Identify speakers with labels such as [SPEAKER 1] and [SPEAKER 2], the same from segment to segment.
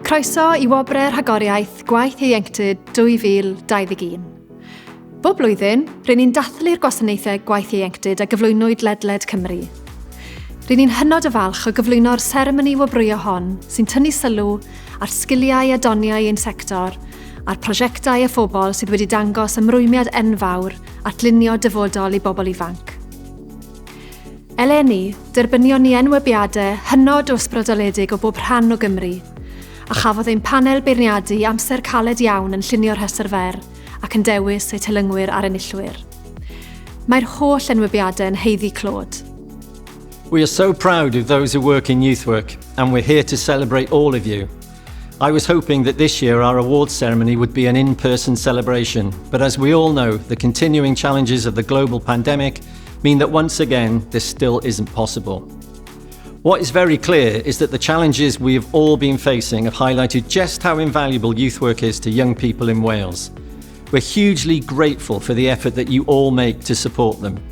[SPEAKER 1] Croeso I Gwobrau Rhagoriaeth Gwaith Ieuenctid 2021. Bob blwyddyn, rydyn ni'n dathlu'r gwasanaethau gwaith ieuenctid a gyflwynwyd ledled Cymru. Rydyn ni'n hynod y falch o gyflwyno'r seremoni wobrwyo hon sy'n tynnu sylw ar sgiliau a doniau ein sector, a'r prosiectau a phobl sydd wedi dangos ymrwymiad enfawr at lunio dyfodol I bobl ifanc. Eleni, derbynio ni enwebiadau hynod o ysbrydoledig o bob rhan o Gymru, a chafodd ein panel beirniadu amser caled iawn yn llunio'r rhestr fer ac yn dewis eu dilynwyr a'r enillwyr. Mae'r holl enwebiadau yn heiddi clod.
[SPEAKER 2] We are so proud of those who work in youth work, and we're here to celebrate all of you. I was hoping that this year our awards ceremony would be an in-person celebration, but as we all know, the continuing challenges of the global pandemic mean that once again, this still isn't possible. What is very clear is that the challenges we have all been facing have highlighted just how invaluable youth work is to young people in Wales. We're hugely grateful for the effort that you all make to support them.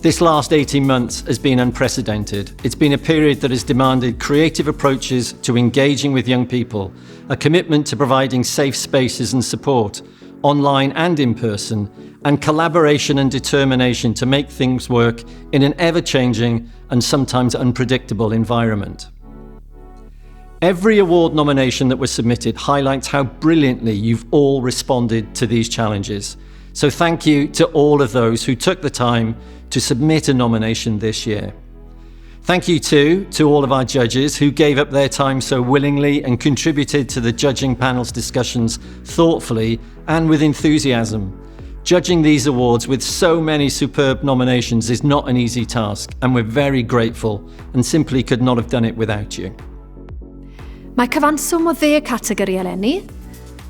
[SPEAKER 2] This last 18 months has been unprecedented. It's been a period that has demanded creative approaches to engaging with young people, a commitment to providing safe spaces and support, online and in person, and collaboration and determination to make things work in an ever-changing and sometimes unpredictable environment. Every award nomination that was submitted highlights how brilliantly you've all responded to these challenges. So thank you to all of those who took the time to submit a nomination this year. Thank you too to all of our judges who gave up their time so willingly and contributed to the judging panel's discussions thoughtfully and with enthusiasm. Judging these awards with so many superb nominations is not an easy task, and we're very grateful and simply could not have done it without you.
[SPEAKER 1] Mae cyfanswm o 10 categori eleni.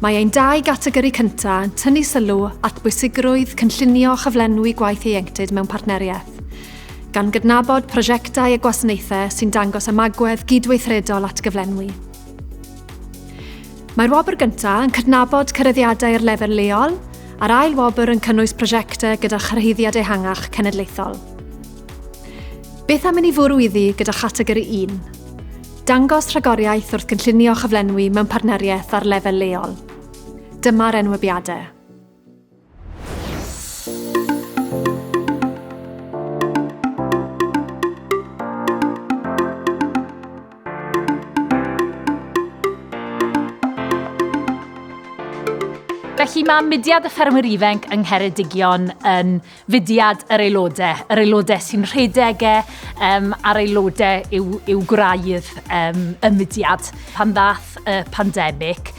[SPEAKER 1] Mae ein 2 categori cyntaf yn tynnu sylw at bwysigrwydd cynllunio chyflenwi gwaith ieuenctid mewn partneriaeth, gan gydnabod prosiectau a gwasanaethau sy'n dangos ymagwedd gydweithredol at gyflenwi. Mae'r wobr gyntaf yn cydnabod cyrraeddiadau i'r lefel leol, a'r ail wobr yn cynnwys prosiectau gyda chyrhaeddiad ehangach cenedlaethol. Beth am i ni fwrw iddi gyda chategori 1? Dangos rhagoriaeth wrth gynllunio chyflenwi mewn partneriaeth ar lefel leol. Dyma'r enwebiadau.
[SPEAKER 3] Felly mae mudiad y ffermwyr ifanc yng Ngheredigion yn fudiad yr aelodau sy'n rhedegau a'r aelodau i'w graidd y mudiad. Pan ddath y pandemig,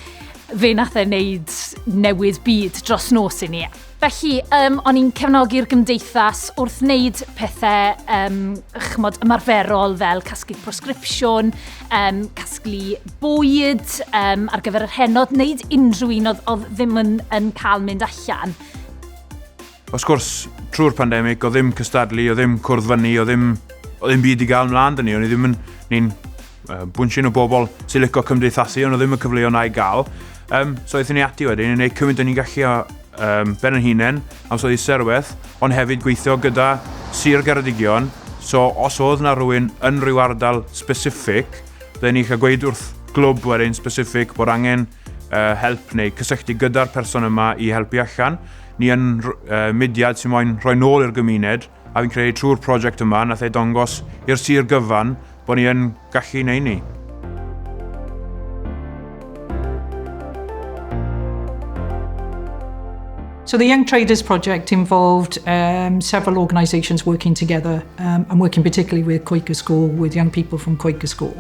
[SPEAKER 3] fe nath e wneud newid byd dros nos I ni. Felly, o'n i'n cefnogi'r gymdeithas wrth wneud pethau ymarferol fel casglu prosgripsiwn, casglu bwyd ar gyfer yr henod, wneud unrhyw un oedd ddim yn cael mynd allan.
[SPEAKER 4] Os gwrs, trwy'r pandemig, o ddim cystadlu, o ddim cwrdd fyny, o ddim byd I gael mlaen dyn ni. O'n i ddim ni'n bwnsyn o bobl sy'n licio cymdeithasu, ond o ddim y cyfleoedd I gael. So eithon ni ati wedyn, ni'n gwneud cymryd ni'n gallu ben yn hunain, am so serwedd, ond hefyd gweithio gyda Sir Geredigion. So os oedd na rhywun yn rhyw ardal specific, byddwn ni'n cael gweud wrth glwb wedyn specific bod angen help neu cysylltu gyda'r person yma I helpu allan. Ni yn mudiad sy'n moyn rhoi nôl i'r gymuned, a fi'n creu trwy'r prosiect yma, nath e dangos i'r Sir gyfan bod ni yn gallu neud ni.
[SPEAKER 5] So the Young Traders project involved several organisations working together and working particularly with Quaker School, with young people from Quaker School.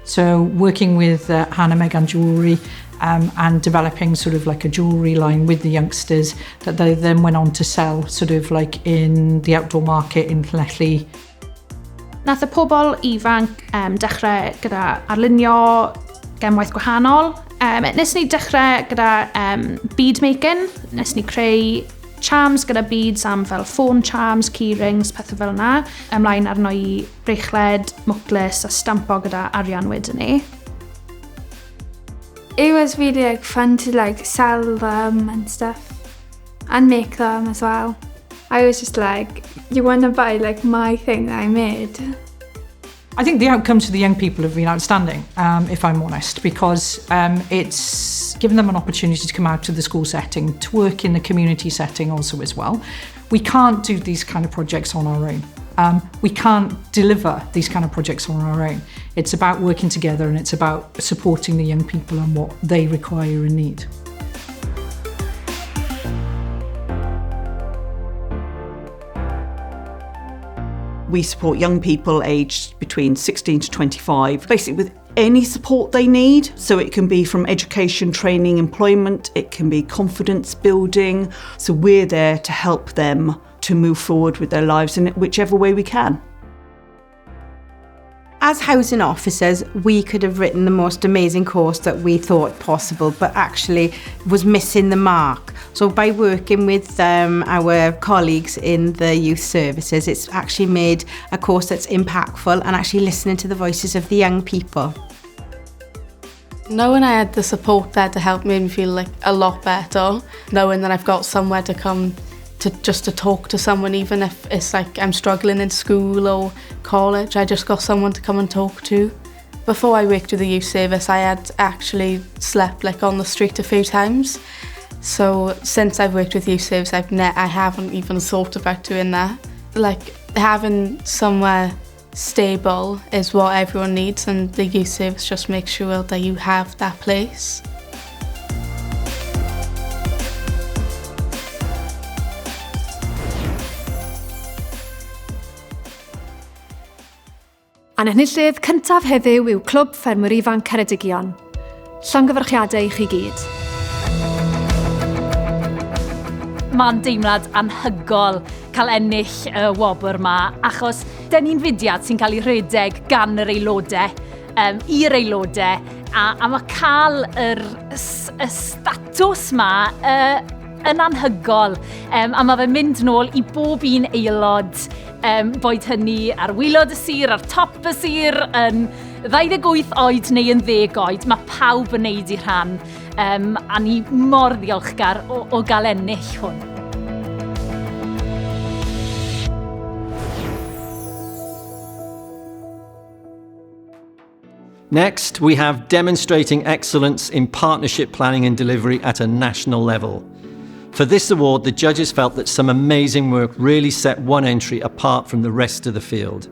[SPEAKER 5] So working with Hannah Megan Jewellery and developing sort of like a jewellery line with the youngsters that they then went on to sell sort of like in the outdoor market in Lledled.
[SPEAKER 6] Nath y pobl ifanc dechrau gyda arlunio gemwaith gwahanol. Nes ni dechrau gyda beadmaking. Nes ni creu charms gyda beads am fel phone charms, keyrings, pethau fel yna. Ymlaen arno I brechled, mwclis a stampo gyda arian wedyn ni.
[SPEAKER 7] It was really fun to sell them and stuff and make them as well. I was just you want to buy my thing that I made.
[SPEAKER 5] I think the outcomes for the young people have been outstanding, if I'm honest, because it's given them an opportunity to come out to the school setting, to work in the community setting also as well. We can't do these kind of projects on our own. We can't deliver these kind of projects on our own. It's about working together, and it's about supporting the young people and what they require and need.
[SPEAKER 8] We support young people aged between 16 to 25, basically with any support they need. So it can be from education, training, employment, it can be confidence building. So we're there to help them to move forward with their lives in whichever way we can.
[SPEAKER 9] As housing officers, we could have written the most amazing course that we thought possible, but actually was missing the mark. So by working with our colleagues in the youth services, it's actually made a course that's impactful and actually listening to the voices of the young people.
[SPEAKER 10] Knowing I had the support there to help me feel like a lot better, knowing that I've got somewhere to come to talk to someone, even if it's like I'm struggling in school or college, I just got someone to come and talk to. Before I worked with the youth service, I had actually slept like on the street a few times. So since I've worked with youth service, I haven't even thought about doing that. Like having somewhere stable is what everyone needs, and the youth service just makes sure that you have that place.
[SPEAKER 1] A'n enillydd cyntaf heddiw yw Clwb Ffermwyr Ifanc Ceredigion. Llongyfarchiadau i chi gyd.
[SPEAKER 3] Mae'n deimlad anhygol cael ennill y wobr yma, achos dyn ni'n fudiad sy'n cael ei rhedeg gan yr aelodau, i'r aelodau, a mae cael y statws yma yn anhygol. A mae fe'n mynd nôl i bob un aelod, boed hynny ar wylod y sir, ar top y sir, yn 28 oed neu yn 10 oed. Mae pawb yn neud i rhan, a ni mor ddiolchgar o gael ennill hwn.
[SPEAKER 2] Next, we have demonstrating excellence in partnership planning and delivery at a national level. For this award, the judges felt that some amazing work really set one entry apart from the rest of the field.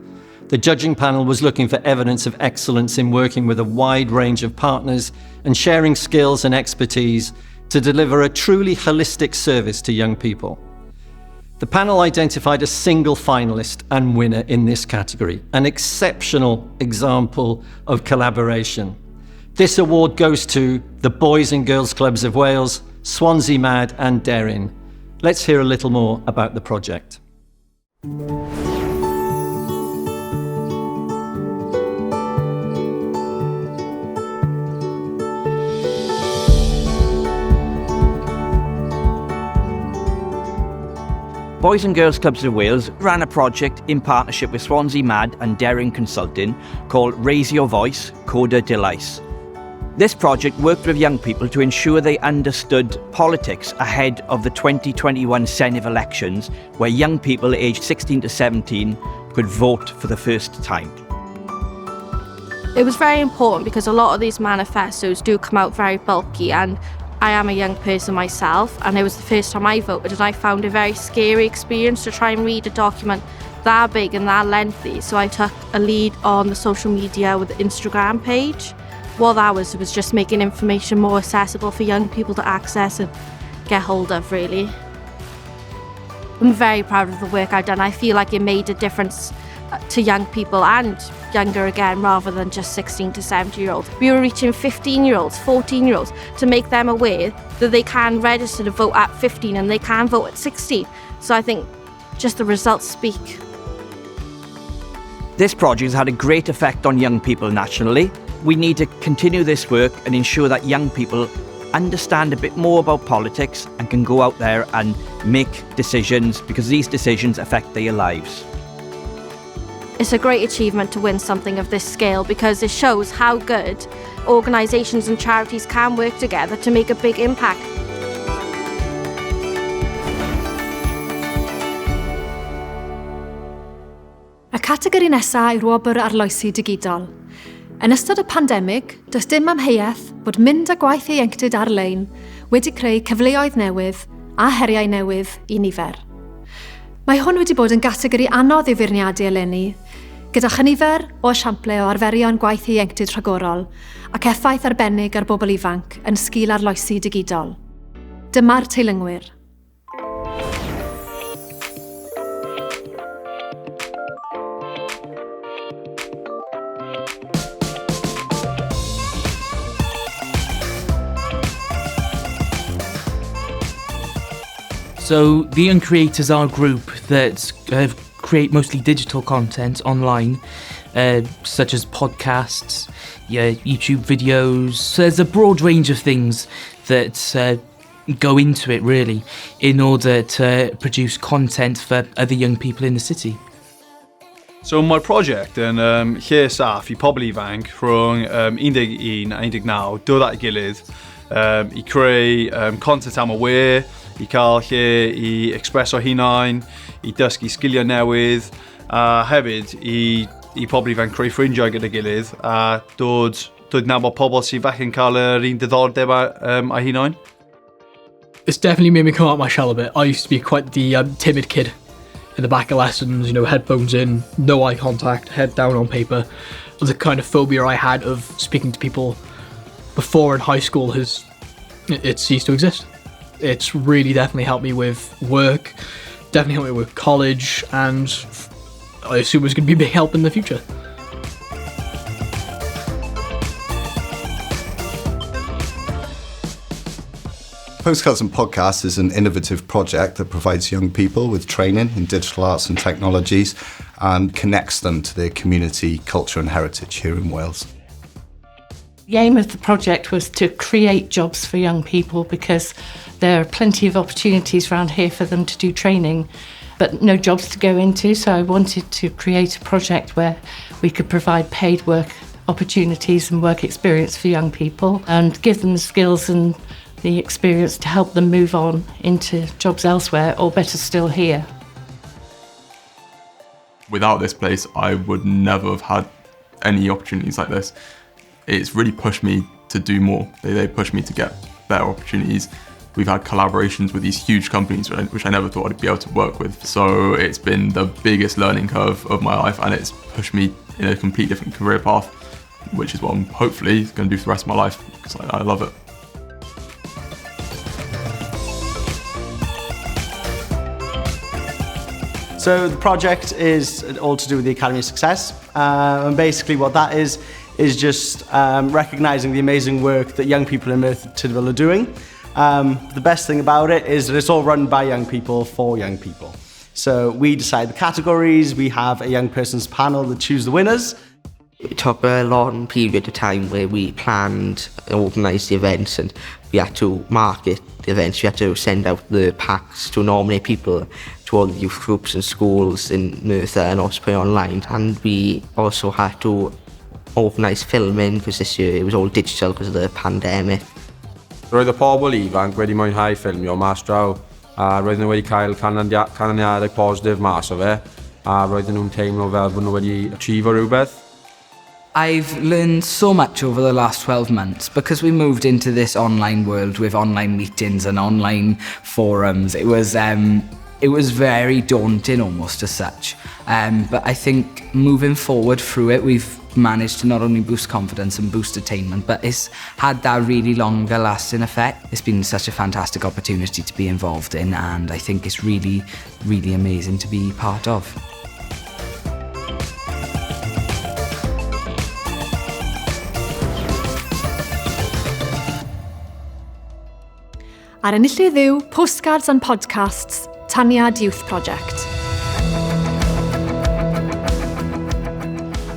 [SPEAKER 2] The judging panel was looking for evidence of excellence in working with a wide range of partners and sharing skills and expertise to deliver a truly holistic service to young people. The panel identified a single finalist and winner in this category, an exceptional example of collaboration. This award goes to the Boys and Girls Clubs of Wales, Swansea Mad and Deryn. Let's hear a little more about the project.
[SPEAKER 11] Boys and Girls Clubs of Wales ran a project in partnership with Swansea Mad and Deryn Consulting called Raise Your Voice, Coda Delice. This project worked with young people to ensure they understood politics ahead of the 2021 Senedd elections, where young people aged 16 to 17 could vote for the first time.
[SPEAKER 12] It was very important because a lot of these manifestos do come out very bulky, and I am a young person myself, and it was the first time I voted, and I found it a very scary experience to try and read a document that big and that lengthy. So I took a lead on the social media with the Instagram page. What that was just making information more accessible for young people to access and get hold of, really. I'm very proud of the work I've done. I feel like it made a difference to young people and younger again, rather than just 16 to 17-year-olds. We were reaching 15-year-olds, 14-year-olds to make them aware that they can register to vote at 15 and they can vote at 16. So I think just the results speak.
[SPEAKER 11] This project has had a great effect on young people nationally. We need to continue this work and ensure that young people understand a bit more about politics and can go out there and make decisions, because these decisions affect their lives.
[SPEAKER 12] It's a great achievement to win something of this scale, because it shows how good organisations and charities can work together to make a big impact.
[SPEAKER 1] Y categori nesaf yw'r wobr arloesi digidol. Yn ystod y pandemig, does dim amheuaeth bod mynd â gwaith ieuenctid ar-lein wedi creu cyfleoedd newydd a heriau newydd i nifer. Mae hwn wedi bod yn gategori anodd i feirniadu eleni, gyda chynifer o esiample o arferion gwaith ieuenctid rhagorol ac effaith arbennig ar bobl ifanc yn sgil arloesi digidol. Dyma'r teilynwyr.
[SPEAKER 13] So the Young Creators are a group that create mostly digital content online, such as podcasts, YouTube videos. So there's a broad range of things that go into it, really, in order to produce content for other young people in the city.
[SPEAKER 14] So mae'r prosiect yn lle saff I pobl ifanc rhwng 11 a 19 dod at ei gilydd I creu content am y we, I cael lle I expreso hunain, I dysgu sgiliau newydd, a hefyd I pobl ifanc creu ffrindiau gyda gilydd a dod nabod pobl sydd falle'n cael yr un diddordeb a hunain.
[SPEAKER 15] It's definitely made me come out my shell a bit. I used to be quite the timid kid in the back of lessons, headphones in, no eye contact, head down on paper. The kind of phobia I had of speaking to people before in high school it ceased to exist. It's really definitely helped me with work, definitely helped me with college, and I assume it's going to be a big help in the future.
[SPEAKER 16] Postcards and Podcasts is an innovative project that provides young people with training in digital arts and technologies and connects them to their community, culture and heritage here in Wales.
[SPEAKER 17] The aim of the project was to create jobs for young people because there are plenty of opportunities around here for them to do training, but no jobs to go into, so I wanted to create a project where we could provide paid work opportunities and work experience for young people and give them the skills and the experience to help them move on into jobs elsewhere, or better still here.
[SPEAKER 18] Without this place, I would never have had any opportunities like this. It's really pushed me to do more. They push me to get better opportunities. We've had collaborations with these huge companies which I never thought I'd be able to work with. So it's been the biggest learning curve of my life, and it's pushed me in a completely different career path, which is what I'm hopefully going to do for the rest of my life, because I love it.
[SPEAKER 19] So the project is all to do with the Academy of Success, and basically what that is just recognising the amazing work that young people in Tydfil are doing. The best thing about it is that it's all run by young people for young people. So we decide the categories, we have a young person's panel that choose the winners.
[SPEAKER 20] It took a long period of time where we planned and organised the events, and we had to market the events. We had to send out the packs to nominate people to all the youth groups and schools in Merthyr and also put it online. And we also had to organise filming, because this year it was all digital because of the pandemic.
[SPEAKER 21] Roedd y pobl ifanc wedi mwynhau ffilmio mas draw, a roedden nhw wedi cael canlyniadau positif mas o fe, a roedden nhw'n teimlo fel bod nhw wedi achieveo rhywbeth.
[SPEAKER 22] I've learned so much over the last 12 months because we moved into this online world with online meetings and online forums. It was very daunting almost as such. But I think moving forward through it, we've managed to not only boost confidence and boost attainment, but it's had that really longer lasting effect. It's been such a fantastic opportunity to be involved in, and I think it's really, really amazing to be part of.
[SPEAKER 1] Ar enillydd yw Postcards and Podcasts, Taniad Youth Project.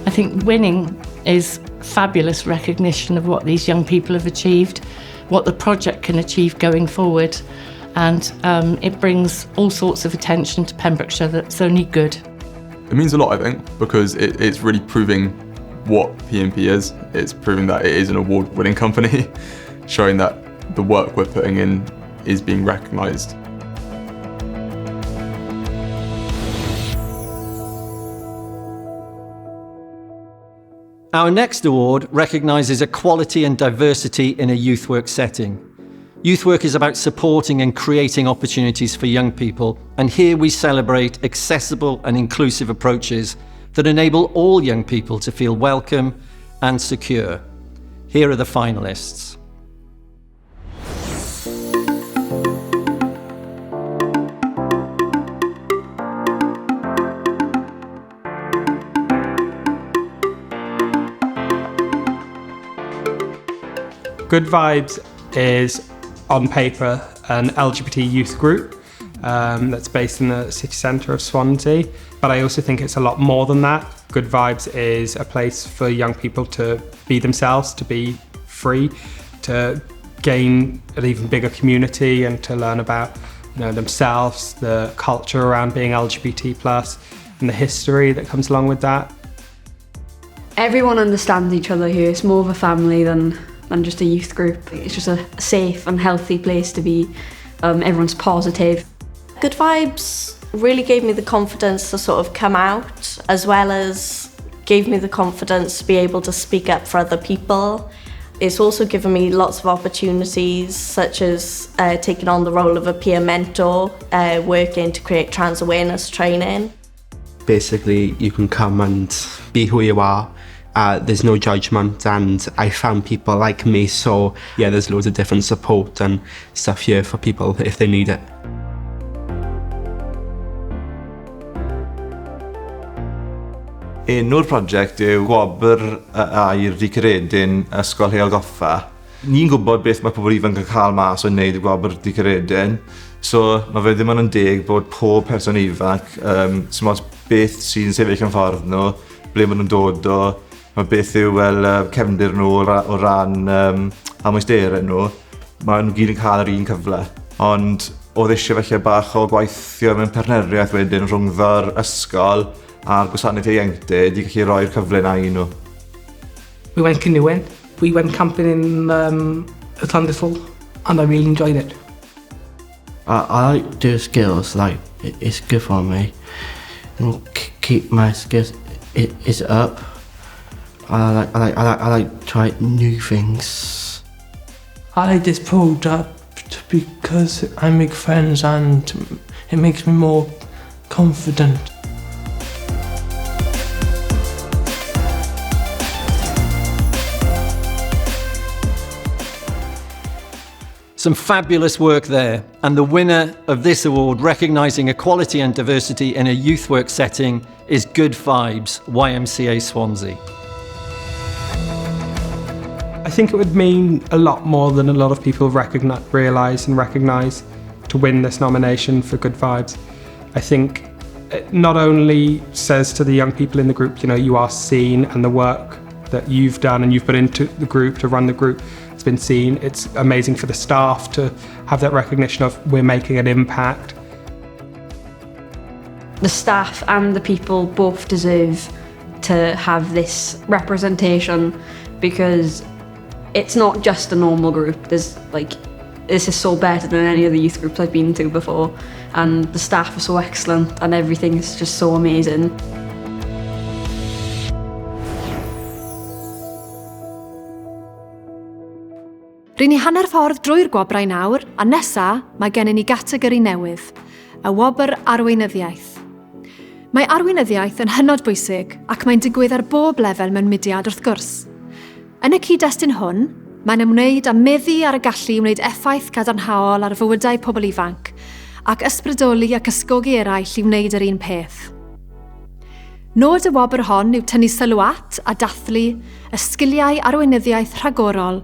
[SPEAKER 17] I think winning is fabulous recognition of what these young people have achieved, what the project can achieve going forward, and it brings all sorts of attention to Pembrokeshire that's only good.
[SPEAKER 18] It means a lot, I think, because it's really proving what PMP is. It's proving that it is an award-winning company, showing that the work we're putting in is being recognised.
[SPEAKER 2] Our next award recognises equality and diversity in a youth work setting. Youth work is about supporting and creating opportunities for young people, and here we celebrate accessible and inclusive approaches that enable all young people to feel welcome and secure. Here are the finalists.
[SPEAKER 4] Good Vibes is, on paper, an LGBT youth group that's based in the city centre of Swansea, but I also think it's a lot more than that. Good Vibes is a place for young people to be themselves, to be free, to gain an even bigger community and to learn about themselves, the culture around being LGBT+, and the history that comes along with that.
[SPEAKER 6] Everyone understands each other here. It's more of a family than just a youth group. It's just a safe and healthy place to be. Everyone's positive.
[SPEAKER 23] Good Vibes really gave me the confidence to sort of come out, as well as gave me the confidence to be able to speak up for other people. It's also given me lots of opportunities, such as taking on the role of a peer mentor, working to create trans awareness training.
[SPEAKER 20] Basically, you can come and be who you are. There's no judgment, and I found people like me, so yeah, there's loads of different support and stuff here for people if they need it.
[SPEAKER 24] Enw'r prosiect yw Gwobrau Gwaith Ieuenctid ysgol Rhagorol. Ni'n gwybod beth mae pobl ifanc yn cael mas o wneud y Gwobrau Gwaith Ieuenctid, so mae fe ddim yn deg bod pob person ifanc, sy'n beth sy'n sefyll yn ffordd nhw, ble maen nhw'n dod o, mae beth yw cefndir nhw o ran amwysterau nhw, mae nhw gyd yn cael yr un cyfle. Ond oedd eisiau felly bach o gweithio mewn partneriaeth wedyn rhwngddo'r ysgol a'r gwasanaeth ieuenctid i gallu roi'r cyfle na i nhw.
[SPEAKER 25] We went canoeing, we went camping in Llandysful, and I really enjoyed it.
[SPEAKER 26] I like doing skills, like it's good for me, and keep my skills it's up. I like trying new things.
[SPEAKER 4] I like this project because I make friends and it makes me more confident.
[SPEAKER 2] Some fabulous work there, and the winner of this award recognising equality and diversity in a youth work setting is Good Vibes, YMCA Swansea.
[SPEAKER 4] I think it would mean a lot more than a lot of people realise and recognise to win this nomination for Good Vibes. I think it not only says to the young people in the group, you are seen, and the work that you've done and you've put into the group to run the group has been seen. It's amazing for the staff to have that recognition of we're making an impact.
[SPEAKER 6] The staff and the people both deserve to have this representation, because it's not just a normal group. This is so better than any other youth groups I've been to before, and the staff are so excellent and everything is just so amazing.
[SPEAKER 1] Rydyn ni hanner ffordd drwy'r gwobrau nawr, a nesa mae gennym ni gategori newydd, y wobr arweinyddiaeth. Mae arweinyddiaeth yn hynod bwysig ac mae'n digwydd ar bob lefel mewn mudiad wrth gwrs. Yn y cyd-destun hwn, mae'n ymwneud â meddu ar y gallu i wneud effaith cadarnhaol ar fywydau pobl ifanc ac ysbrydoli ac ysgogi eraill i wneud yr un peth. Nod y wobr hon yw tynnu sylw at a dathlu y sgiliau arweinyddiaeth rhagorol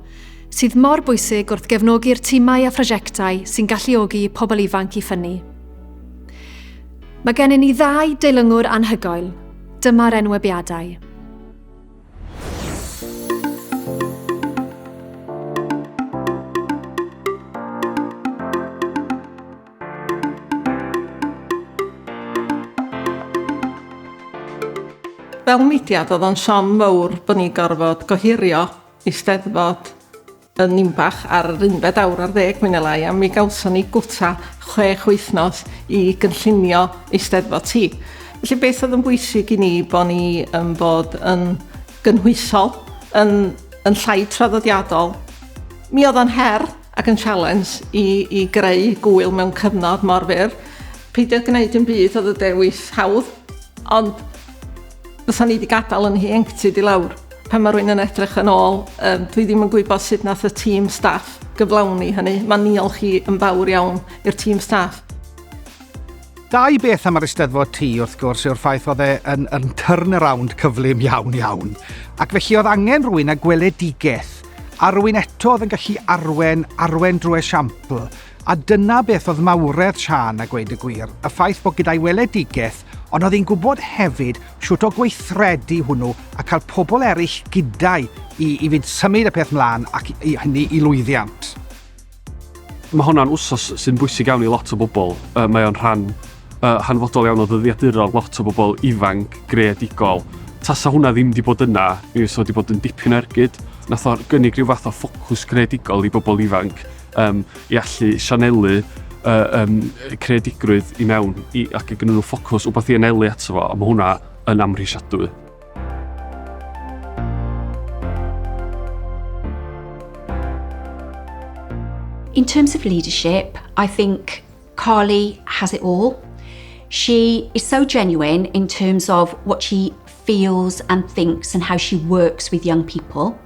[SPEAKER 1] sydd mor bwysig wrth gefnogi'r timau a phrosiectau sy'n galluogi pobl ifanc i ffynnu. Mae gennym ni 2 dilynwr anhygoel. Dyma'r enwebiadau.
[SPEAKER 27] Fel mudiad oedd o'n siom mawr bod ni'n gorfod gohirio eisteddfod yn Nimbach ar yr 11 awr ar 10 mwy neu lai, a mi gawson ni gwta 6 wythnos i gynllunio eisteddfod ti. Felly beth oedd yn bwysig i ni bod ni yn bod yn gynhwysol, yn llai traddodiadol. Mi oedd o'n her ac yn challenge i greu gwyl mewn cyfnod mor fyr. Peidio gwneud yn byd oedd y dewis hawdd, ond fysa ni wedi gadael yn ieuenctid i lawr. Pan mae rwy'n yn edrych yn ôl, dwi ddim yn gwybod sut nath y tîm staff gyflawni hynny. Mae'n niol chi yn fawr iawn i'r tîm staff.
[SPEAKER 3] Dau beth am yr Eisteddfod Tŷ wrth gwrs yw'r ffaith oedd e'n turnaround cyflym iawn. Ac felly oedd angen rhywun â gweledigaeth, a rhywun eto oedd yn gallu arwen drwy esiampl. A dyna beth oedd mawredd Siân a gweud y gwir, y ffaith bod gyda'i weledigaeth, ond oedd hi'n gwybod hefyd siwt o gweithredu hwnnw a cael pobl eraill gyda'i i fynd symud y peth mlaen ac hynny i lwyddiant.
[SPEAKER 5] Mae hwnna'n wsos sy'n bwysig iawn i lot o bobl. Mae o'n rhan hanfodol iawn o ddyddiaduron lot o bobl ifanc, greadigol. Tasa hwnna ddim wedi bod yna, mi fysa wedi bod yn dipyn ergyd. Nath o'r gynnig rhyw fath o ffocws creadigol i bobl ifanc i allu sianelu creadigrwydd i mewn ac gyda nhw ffocws wbeth i anelu ato fo, a mae hwnna yn amhrisiadwy.
[SPEAKER 7] In terms of leadership, I think Carly has it all. She is so genuine in terms of what she feels and thinks and how she works with young people.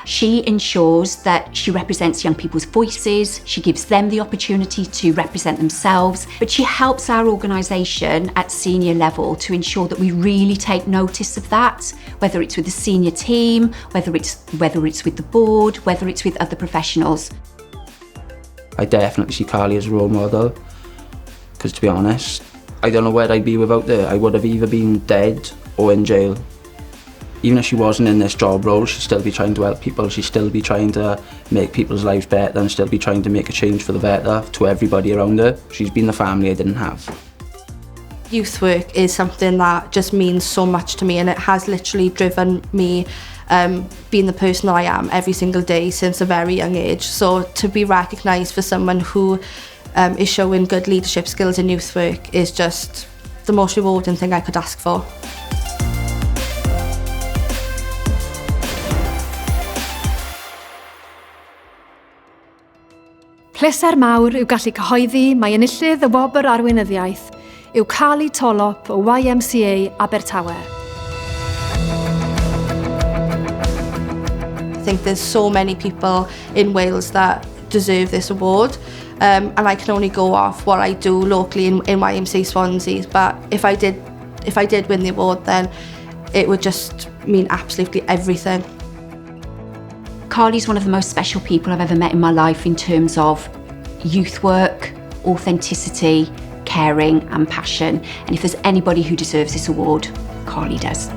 [SPEAKER 7] She ensures that she represents young people's voices, she gives them the opportunity to represent themselves, but she helps our organisation at senior level to ensure that we really take notice of that, whether it's with the senior team, whether it's with the board, whether it's with other professionals.
[SPEAKER 8] I definitely see Carly as a role model, because to be honest, I don't know where I'd be without her. I would have either been dead or in jail. Even if she wasn't in this job role, she'd still be trying to help people, she'd still be trying to make people's lives better and still be trying to make a change for the better to everybody around her. She's been the family I didn't have.
[SPEAKER 12] Youth work is something that just means so much to me, and it has literally driven me being the person that I am every single day since a very young age. So to be recognised for someone who is showing good leadership skills in youth work is just the most rewarding thing I could ask for.
[SPEAKER 1] Pleser mawr yw gallu cyhoeddi mae enillydd y Wobr Arweinyddiaeth yw Carly Tolop o YMCA Abertawe.
[SPEAKER 12] I think there's so many people in Wales that deserve this award, and I can only go off what I do locally in YMCA Swansea, but if I did win the award, then it would just mean absolutely everything.
[SPEAKER 7] Carly's one of the most special people I've ever met in my life in terms of youth work, authenticity, caring and passion. And if there's anybody who deserves this award, Carly does.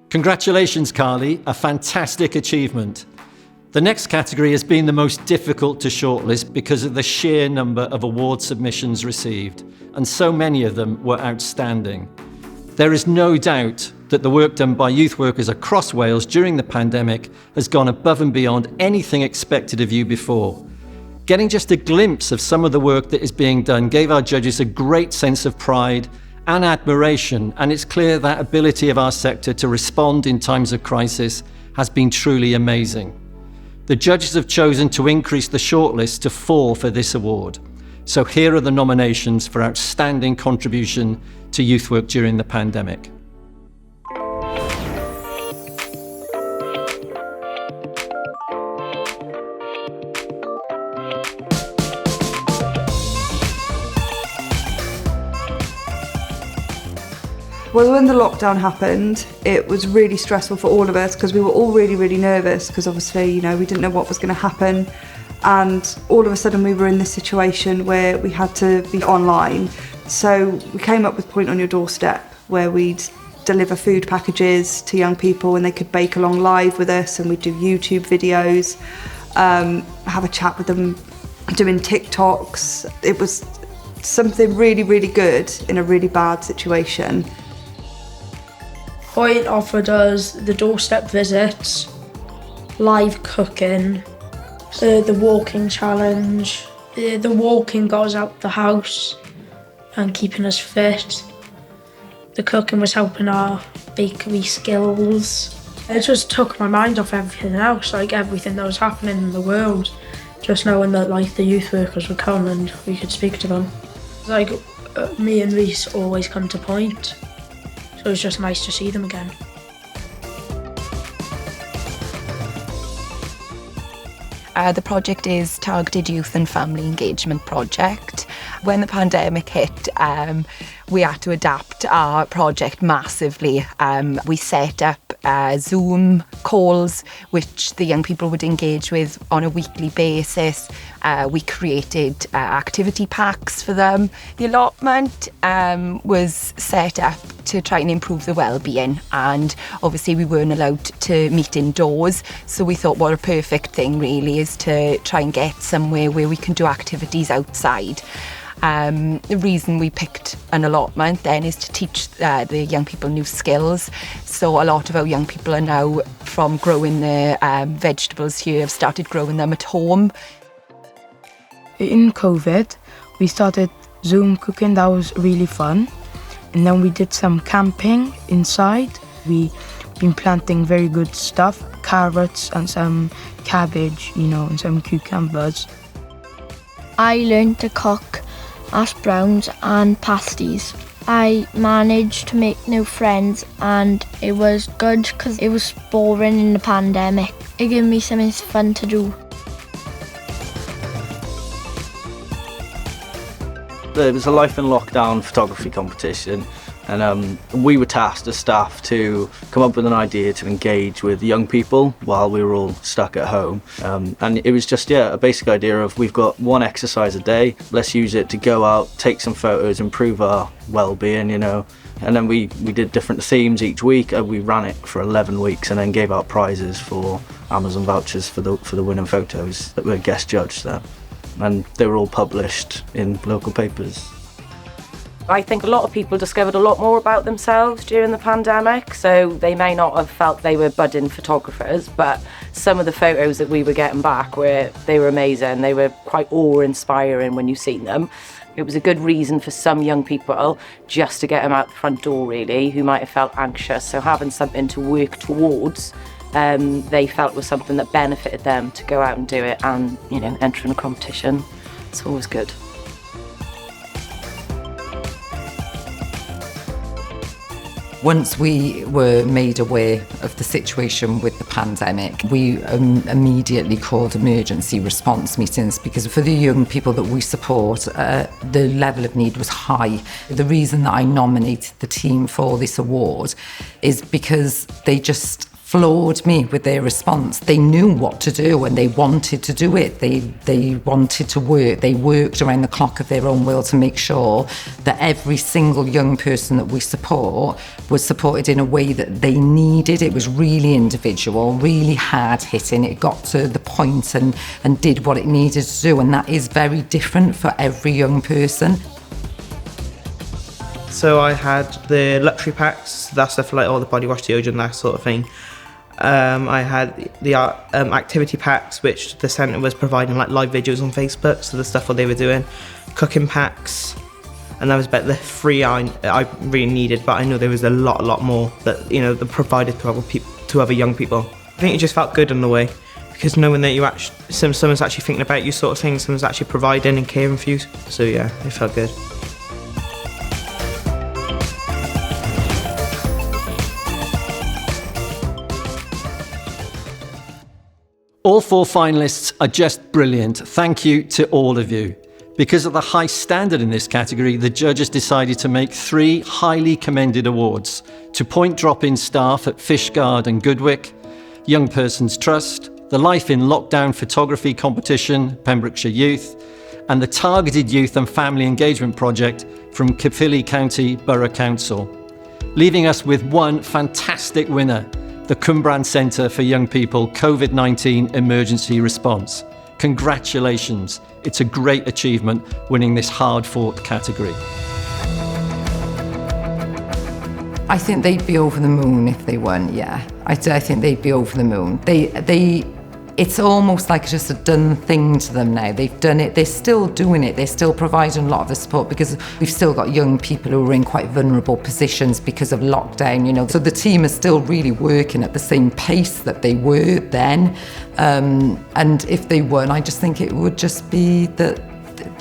[SPEAKER 2] Congratulations, Carly, a fantastic achievement. The next category has been the most difficult to shortlist because of the sheer number of award submissions received, and so many of them were outstanding. There is no doubt that the work done by youth workers across Wales during the pandemic has gone above and beyond anything expected of you before. Getting just a glimpse of some of the work that is being done gave our judges a great sense of pride and admiration, and it's clear that ability of our sector to respond in times of crisis has been truly amazing. The judges have chosen to increase the shortlist to 4 for this award. So here are the nominations for outstanding contribution to youth work during the pandemic.
[SPEAKER 9] Well, when the lockdown happened, it was really stressful for all of us because we were all really, really nervous because obviously, you know, we didn't know what was going to happen. And all of a sudden we were in this situation where we had to be online. So we came up with Point on Your Doorstep, where we'd deliver food packages to young people and they could bake along live with us, and we'd do YouTube videos, have a chat with them, doing TikToks. It was something really, really good in a really bad situation.
[SPEAKER 10] Point offered us the doorstep visits, live cooking, the walking challenge, The walking got us out the house and keeping us fit. The cooking was helping our bakery skills. It just took my mind off everything else, like everything that was happening in the world. Just knowing that like the youth workers would come and we could speak to them. Like me and Reese always come to point, so it was just nice to see them again.
[SPEAKER 11] The project is Targeted Youth and Family Engagement Project. When the pandemic hit, we had to adapt our project massively. We set up Zoom calls, which the young people would engage with on a weekly basis. We created activity packs for them. The allotment was set up to try and improve the well-being, and obviously we weren't allowed to meet indoors, so we thought what a perfect thing really is to try and get somewhere where we can do activities outside. The reason we picked an allotment then is to teach the young people new skills. So a lot of our young people are now, from growing their vegetables here, have started growing them at home.
[SPEAKER 13] In COVID, we started Zoom cooking. That was really fun. And then we did some camping inside. We've been planting very good stuff, carrots and some cabbage, and some cucumbers.
[SPEAKER 14] I learned to cook hash browns and pasties. I managed to make new friends, and it was good because it was boring in the pandemic. It gave me something fun to do.
[SPEAKER 15] There was a Life in Lockdown photography competition, and we were tasked as staff to come up with an idea to engage with young people while we were all stuck at home. And it was just, a basic idea of, we've got one exercise a day, let's use it to go out, take some photos, improve our well-being, And then we did different themes each week. We ran it for 11 weeks and then gave out prizes for Amazon vouchers for the winning photos that were guest judged there. And they were all published in local papers.
[SPEAKER 16] I think a lot of people discovered a lot more about themselves during the pandemic, so they may not have felt they were budding photographers, but some of the photos that we were getting back they were amazing. They were quite awe-inspiring when you've seen them. It was a good reason for some young people just to get them out the front door, really, who might have felt anxious. So having something to work towards, they felt was something that benefited them to go out and do it and, enter in a competition. It's always good.
[SPEAKER 19] Once we were made aware of the situation with the pandemic, we immediately called emergency response meetings, because for the young people that we support, the level of need was high. The reason that I nominated the team for this award is because they just floored me with their response. They knew what to do and they wanted to do it. They wanted to work. They worked around the clock of their own will to make sure that every single young person that we support was supported in a way that they needed. It was really individual, really hard hitting. It got to the point and did what it needed to do, and that is very different for every young person.
[SPEAKER 21] So I had the luxury packs, that's stuff like all the body wash, deodorant, that sort of thing. I had the activity packs, which the centre was providing like live videos on Facebook, so the stuff what they were doing. Cooking packs, and that was about the three I really needed, but I know there was a lot more that that provided to other young people. I think it just felt good in the way, because knowing that someone's actually thinking about you, sort of thing, someone's actually providing and caring for you. So yeah, it felt good.
[SPEAKER 2] All 4 finalists are just brilliant. Thank you to all of you. Because of the high standard in this category, the judges decided to make 3 highly commended awards to Point Drop-In staff at Fishguard and Goodwick, Young Persons Trust, the Life in Lockdown photography competition, Pembrokeshire Youth, and the Targeted Youth and Family Engagement Project from Caerphilly County Borough Council, leaving us with one fantastic winner, the Cwmbran Centre for Young People COVID-19 Emergency Response. Congratulations. It's a great achievement winning this hard-fought category.
[SPEAKER 11] I think they'd be over the moon if they won, yeah. I think they'd be over the moon. They
[SPEAKER 19] It's almost like just a done thing to them now. They've done it, they're still doing it, they're still providing a lot of the support because we've still got young people who are in quite vulnerable positions because of lockdown, you know. So the team is still really working at the same pace that they were then. And if they weren't, I just think it would just be that,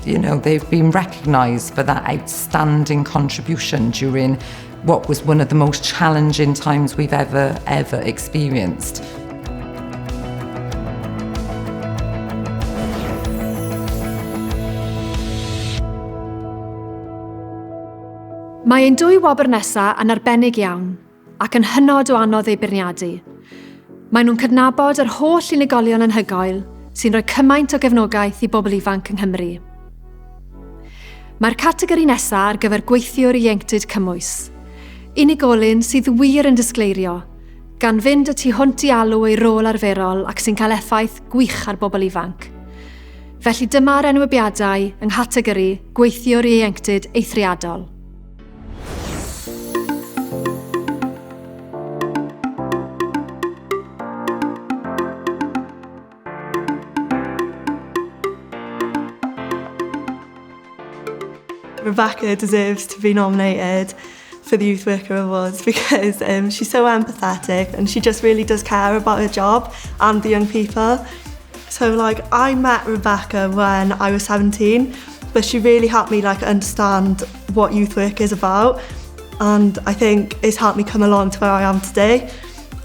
[SPEAKER 19] you know, they've been recognised for that outstanding contribution during what was one of the most challenging times we've ever experienced.
[SPEAKER 1] Mae ein dwy wobr nesaf yn arbennig iawn ac yn hynod o anodd eu beirniadu. Mae nhw'n cydnabod yr holl unigolion anhygoel sy'n rhoi cymaint o gefnogaeth i bobl ifanc yng Nghymru. Mae'r categori nesaf ar gyfer gweithiwr ieuenctid cymwys. Unigolyn sydd wir yn disgleirio, gan fynd y tu hwnt i alw ei rôl arferol ac sy'n cael effaith gwych ar bobl ifanc. Felly dyma'r enwebiadau yng nghategori gweithiwr ieuenctid eithriadol.
[SPEAKER 17] Rebecca deserves to be nominated for the Youth Worker Awards because she's so empathetic and she just really does care about her job and the young people. So like I met Rebecca when I was 17, but she really helped me like understand what youth work is about, and I think it's helped me come along to where I am today.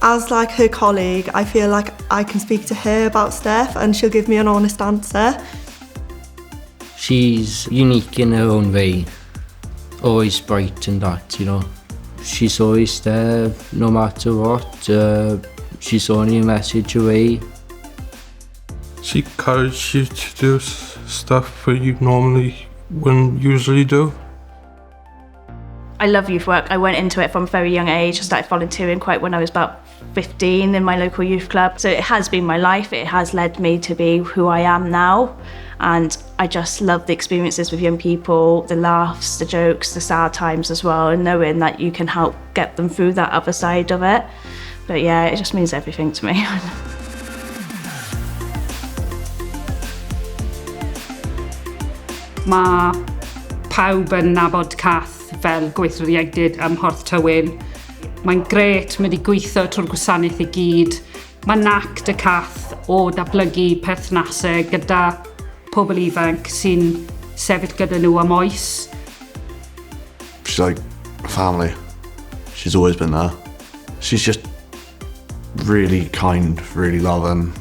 [SPEAKER 17] As like her colleague, I feel like I can speak to her about stuff and she'll give me an honest answer.
[SPEAKER 26] She's unique in her own way, always bright and that, you know. She's always there, no matter what. She's only a message away.
[SPEAKER 18] She encourages you to do stuff that you normally wouldn't usually do.
[SPEAKER 20] I love youth work. I went into it from a very young age. I started volunteering quite when I was about 15 in my local youth club. So it has been my life. It has led me to be who I am now. And I just love the experiences with young people, the laughs, the jokes, the sad times as well, and knowing that you can help get them through that other side of it. But yeah, it just means everything to me.
[SPEAKER 22] Mae pawb yn nabod Cath fel gweithwyr ieuenctid ym Mhorth Tywyn. Mae'n gret mynd i gweithio trwy'r gwasanaeth i gyd. Mae nac dy Cath o datblygu perthnasau gyda pobl ifanc sy'n sefyll gyda nhw am oes.
[SPEAKER 23] She's like a family. She's always been there. She's just really kind, really loving.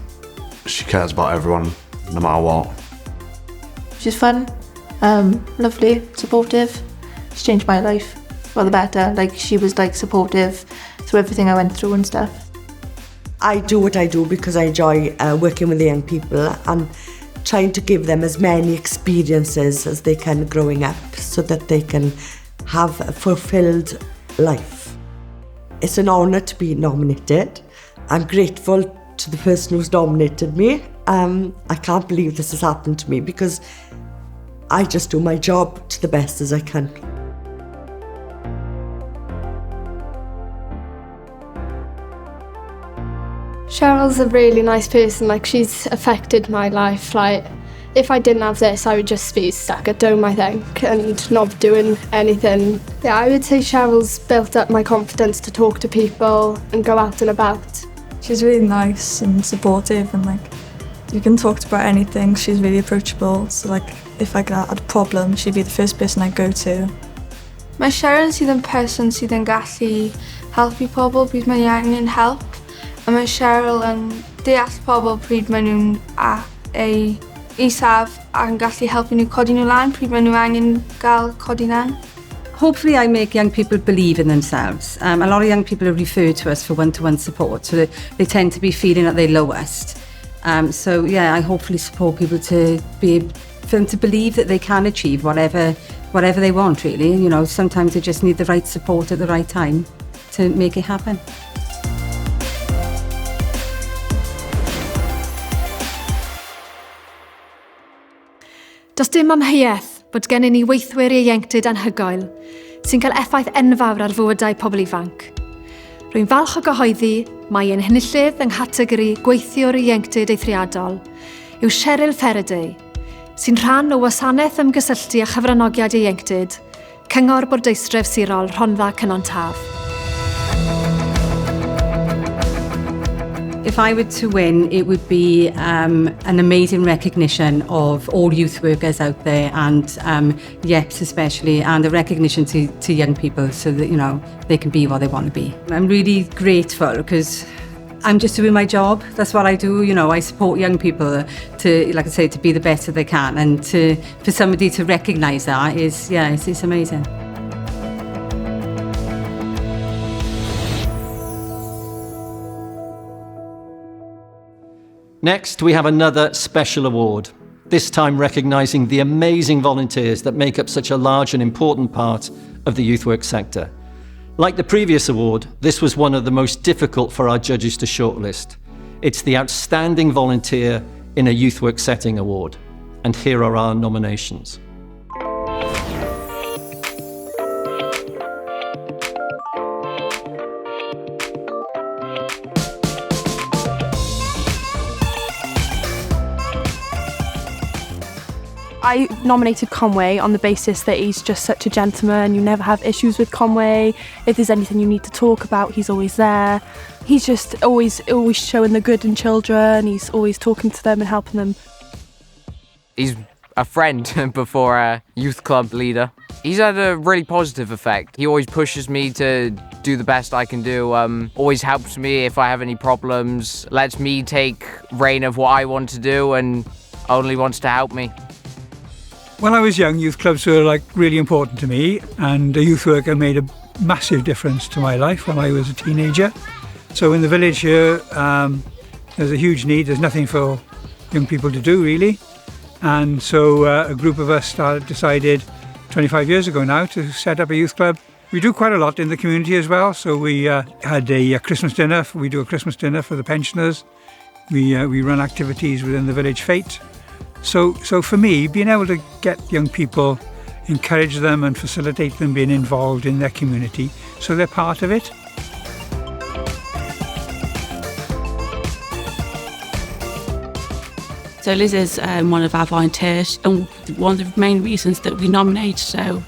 [SPEAKER 23] She cares about everyone, no matter what.
[SPEAKER 24] She's fun, lovely, supportive. She's changed my life for the better. Like, she was like supportive through everything I went through and stuff.
[SPEAKER 25] I do what I do because I enjoy working with the young people and trying to give them as many experiences as they can growing up so that they can have a fulfilled life. It's an honour to be nominated. I'm grateful to the person who's nominated me. I can't believe this has happened to me because I just do my job to the best as I can.
[SPEAKER 10] Cheryl's a really nice person, like she's affected my life. Like if I didn't have this, I would just be stuck at home, I think, and not doing anything. Yeah, I would say Cheryl's built up my confidence to talk to people and go out and about.
[SPEAKER 24] She's really nice and supportive, and like you can talk to her about anything. She's really approachable, so like if I had a problem, she'd be the first person I'd go to.
[SPEAKER 10] Mae Cheryl sydd yn person sydd yn gallu helpu pobl pryd mae angen help. A mae Cheryl yn deall pobl pryd mae nhw'n ei isaf ac yn gallu helpu nhw codi nhw lan pryd mae nhw angen gael codi lan.
[SPEAKER 28] Hopefully I make young people believe in themselves. A lot of young people are referred to us for one-to-one support, so they tend to be feeling at their lowest. So yeah, I hopefully support people to for them to believe that they can achieve whatever they want, really. You know, sometimes they just need the right support at the right time to make it happen.
[SPEAKER 1] Does dim amheuaeth bod gennym ni weithwyr ieuenctid anhygoel sy'n cael effaith enfawr ar fywydau pobl ifanc. Rwy'n falch o gyhoeddi mae ein henillydd yng nghategori gweithiwr ieuenctid eithriadol yw Cheryl Faraday, sy'n rhan o wasanaeth ymgysylltu a chyfranogiad ieuenctid, Cyngor Bwrdeistref Sirol Rhondda Cynon Taf.
[SPEAKER 28] If I were to win, it would be an amazing recognition of all youth workers out there, and YEPs especially, and a recognition to young people so that, you know, they can be what they want to be. I'm really grateful because I'm just doing my job. That's what I do. You know, I support young people to, like I say, to be the best that they can, and for somebody to recognise that is, yeah, it's amazing.
[SPEAKER 2] Next, we have another special award, this time recognising the amazing volunteers that make up such a large and important part of the youth work sector. Like the previous award, this was one of the most difficult for our judges to shortlist. It's the Outstanding Volunteer in a Youth Work Setting award. And here are our nominations.
[SPEAKER 3] I nominated Conway on the basis that he's just such a gentleman. You never have issues with Conway. If there's anything you need to talk about, he's always there. He's just always showing the good in children. He's always talking to them and helping them.
[SPEAKER 4] He's a friend before a youth club leader. He's had a really positive effect. He always pushes me to do the best I can do, always helps me if I have any problems, lets me take reign of what I want to do and only wants to help me.
[SPEAKER 5] When I was young, youth clubs were really important to me, and a youth worker made a massive difference to my life when I was a teenager. So in the village here, there's a huge need. There's nothing for young people to do, really. And so a group of us decided 25 years ago now to set up a youth club. We do quite a lot in the community as well. So we had a Christmas dinner. We do a Christmas dinner for the pensioners. We run activities within the village fete. So for me, being able to get young people, encourage them and facilitate them being involved in their community so they're part of it.
[SPEAKER 6] So Liz is one of our volunteers, and one of the main reasons that we nominated her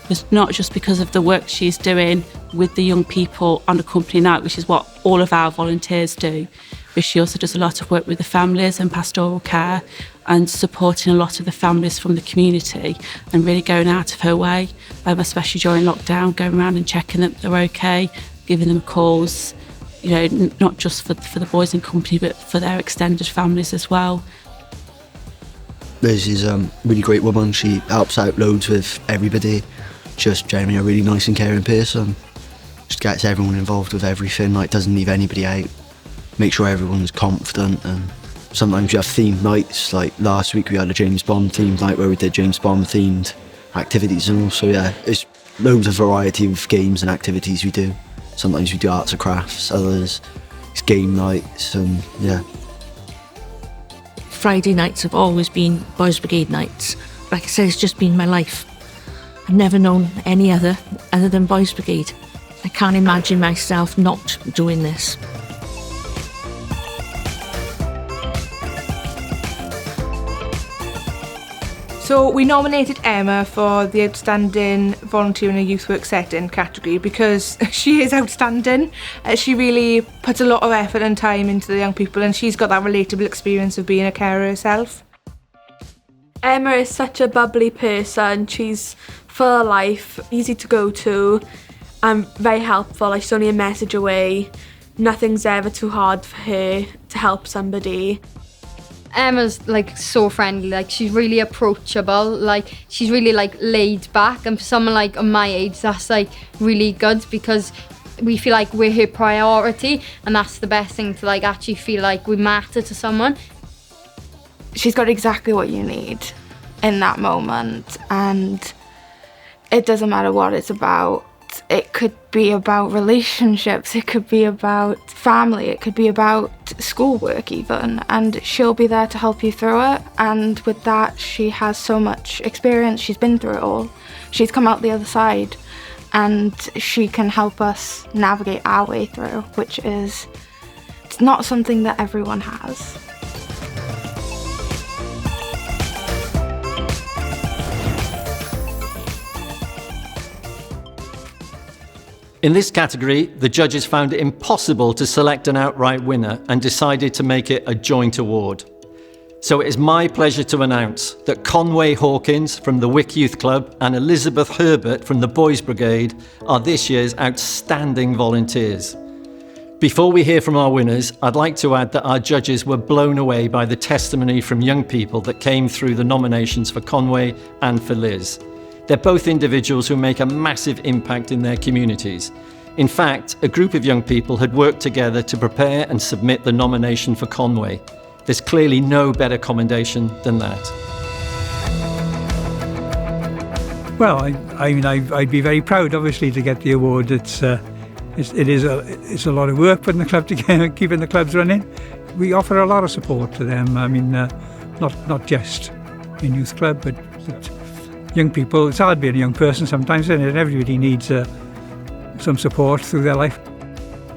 [SPEAKER 6] was not just because of the work she's doing with the young people on the company night, which is what all of our volunteers do, but she also does a lot of work with the families and pastoral care and supporting a lot of the families from the community and really going out of her way, especially during lockdown, going around and checking that they're okay, giving them calls, you know, not just for the boys in company, but for their extended families as well.
[SPEAKER 7] Liz is a really great woman. She helps out loads with everybody. Just generally a really nice and caring person. Just gets everyone involved with everything, doesn't leave anybody out. Make sure everyone's confident, and sometimes we have themed nights, like last week we had a James Bond themed night where we did James Bond themed activities and all. So yeah, it's loads of variety of games and activities we do. Sometimes we do arts and crafts, others it's game nights, and yeah.
[SPEAKER 8] Friday nights have always been Boys Brigade nights. Like I said, it's just been my life. I've never known any other than Boys Brigade. I can't imagine myself not doing this.
[SPEAKER 3] So we nominated Emma for the Outstanding Volunteer in a Youth Work Setting category because she is outstanding. She really puts a lot of effort and time into the young people, and she's got that relatable experience of being a carer herself.
[SPEAKER 12] Emma is such a bubbly person. She's full of life, easy to go to, and very helpful. She's only a message away. Nothing's ever too hard for her to help somebody.
[SPEAKER 27] Emma's so friendly, she's really approachable, she's really laid back, and for someone my age that's really good because we feel like we're her priority, and that's the best thing to actually feel like we matter to someone.
[SPEAKER 12] She's got exactly what you need in that moment, and it doesn't matter what it's about. It could be about relationships, it could be about family, it could be about schoolwork even, and she'll be there to help you through it. And with that, she has so much experience, she's been through it all. She's come out the other side, and she can help us navigate our way through, which is it's not something that everyone has.
[SPEAKER 2] In this category, the judges found it impossible to select an outright winner and decided to make it a joint award. So it is my pleasure to announce that Conway Hawkins from the Wick Youth Club and Elizabeth Herbert from the Boys Brigade are this year's outstanding volunteers. Before we hear from our winners, I'd like to add that our judges were blown away by the testimony from young people that came through the nominations for Conway and for Liz. They're both individuals who make a massive impact in their communities. In fact, a group of young people had worked together to prepare and submit the nomination for Conway. There's clearly no better commendation than that.
[SPEAKER 5] Well, I'd be very proud, obviously, to get the award. It's a lot of work putting the club together, keeping the clubs running. We offer a lot of support to them. I mean, not just in youth club, but young people. It's hard being a young person sometimes, isn't it? Everybody needs some support through their life.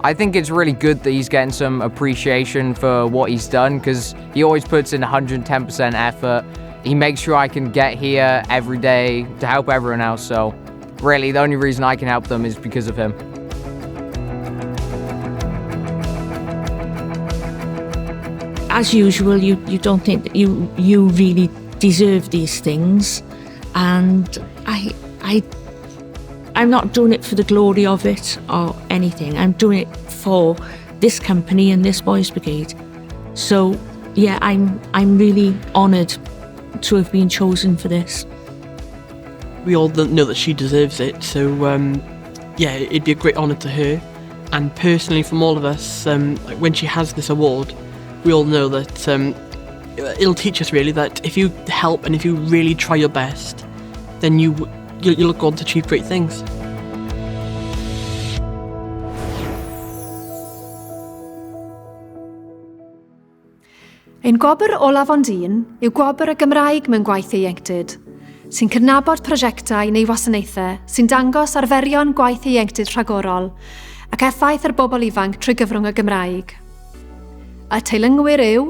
[SPEAKER 4] I think it's really good that he's getting some appreciation for what he's done, because he always puts in 110% effort. He makes sure I can get here every day to help everyone else, so really the only reason I can help them is because of him.
[SPEAKER 8] As usual, you don't think that you really deserve these things, and I'm not doing it for the glory of it or anything. I'm doing it for this company and this Boys Brigade. So yeah, I'm really honoured to have been chosen for this.
[SPEAKER 9] We all know that she deserves it, so yeah, it'd be a great honour to her. And personally, from all of us, when she has this award, we all know that it'll teach us really that if you help and if you really try your best, then you'll go on to achieve great things.
[SPEAKER 1] Ein gwobr olaf ond un yw gwobr y Gymraeg mewn gwaith ieuenctid, sy'n cydnabod prosiectau neu wasanaethau sy'n dangos arferion gwaith ieuenctid rhagorol ac effaith ar bobl ifanc trwy gyfrwng y Gymraeg. Y teilynwyr yw...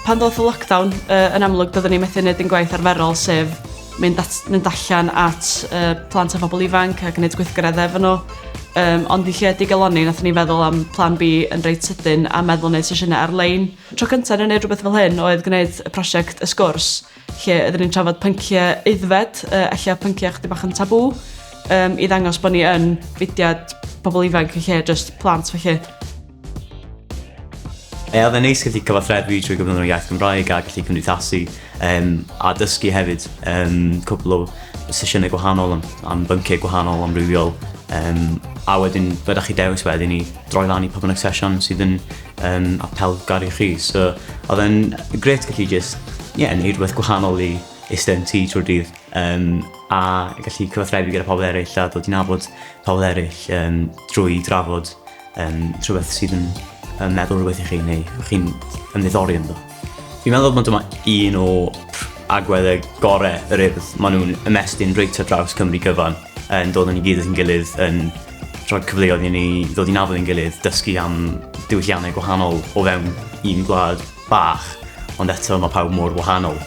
[SPEAKER 28] Pan ddoth y lockdown, yn amlwg doeddwn ni methu wneud yn gwaith arferol, sef mynd allan at plant a phobl ifanc a gwneud gweithgareddau efo nhw. Ond i lle digaloni, nath ni feddwl am plan B yn reit sydyn a meddwl wneud sesiynau ar-lein. Tro cyntaf yn wneud rhywbeth fel hyn oedd gwneud y prosiect y sgwrs, lle ydyn ni'n trafod pynciau aeddfed, ella pynciau chydig bach yn tabw, i ddangos bod ni yn fudiad pobl ifanc yn lle just plant felly.
[SPEAKER 11] Oedd e'n neis gallu cyfathrebu trwy gyflwyno'r iaith Gymraeg a gallu cymdeithasu a dysgu hefyd cwbl o sesiynau gwahanol am bynciau gwahanol amrywiol. A wedyn, fyddwch chi dewis wedyn i droi lan i pob yn sesiwn sydd yn apelgar i chi. So oedd e'n gret gallu neud rhywbeth gwahanol i eistedd yn tŷ trwy'r dydd a gallu cyfathrebu gyda pobl eraill a dod i nabod pobl eraill drwy drafod rhywbeth sydd yn meddwl rhywbeth i chi neu chi'n ymddiddori ynddo. Fi'n meddwl bod yma un o agweddau gorau yr urdd. Maen nhw'n ymestyn reit ar draws Cymru gyfan yn dod yn i gyd at ein gilydd, yn rhoi cyfleoedd i ni ddod i nabod ein gilydd, dysgu am diwylliannau gwahanol o fewn un gwlad bach, ond eto mae pawb mor wahanol.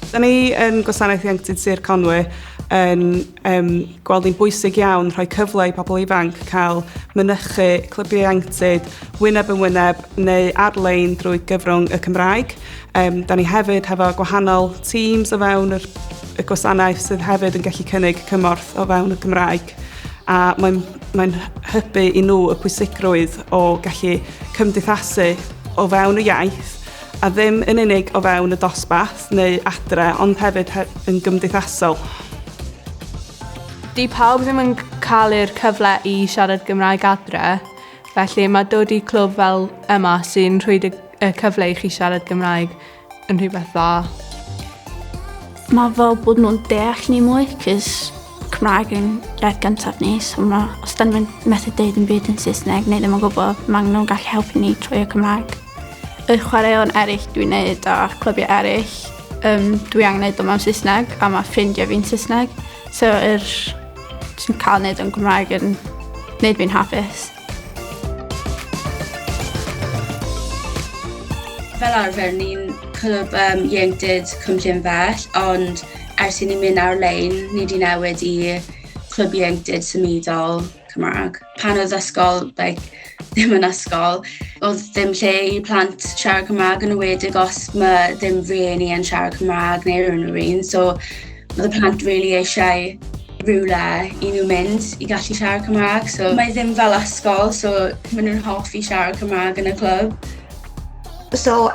[SPEAKER 28] Da ni yn Gwasanaeth Ieuenctid Sir Conwy yn gweld ni'n bwysig iawn rhoi cyfle i pobl ifanc cael mynychu clybiau ieuenctid wyneb yn wyneb neu ar-lein drwy gyfrwng y Cymraeg. Da ni hefyd hefo gwahanol teams o fewn y gwasanaeth sydd hefyd yn gallu cynnig cymorth o fewn y Gymraeg. A mae'n hybu i nhw y pwysigrwydd o gallu cymdeithasu o fewn y iaith a ddim yn unig o fewn y dosbarth neu adre, ond hefyd yn gymdeithasol.
[SPEAKER 12] Di pawb ddim yn cael yr cyfle i siarad Gymraeg adre, felly mae dod i clwb fel yma sy'n rhoi y cyfle i chi siarad Gymraeg yn rhywbeth dda.
[SPEAKER 13] Mae fel bod nhw'n deall ni mwy, cys Cymraeg yn iaith gyntaf ni, so os da ni'n methu deud yn byd yn Saesneg neu ddim yn gwybod, mae nhw'n gallu helpu ni trwy y Cymraeg. Y chwaraeon eraill dwi'n neud a clybiau eraill, dwi angen neud o mewn Saesneg a mae ffrindiau fi'n Saesneg, so sy'n cael neud yn Cymraeg yn neud fi'n hapus.
[SPEAKER 14] Fel arfer, ni'n clwb ieuenctid Cymru'n bell, ond ers i ni'n mynd ar-lein, ni wedi newid i clwb ieuenctid symudol Cymraeg. Pan oedd ysgol, ddim yn ysgol, oedd ddim lle i plant siarad Cymraeg yn ywedig os mae ddim rhieni yn siarad Cymraeg neu rhywun. So oedd y plant really eisiau rhywle i nhw mynd i gallu siarad Cymraeg. So mae ddim fel ysgol, so maen nhw'n hoffi siarad Cymraeg yn y clwb.
[SPEAKER 15] So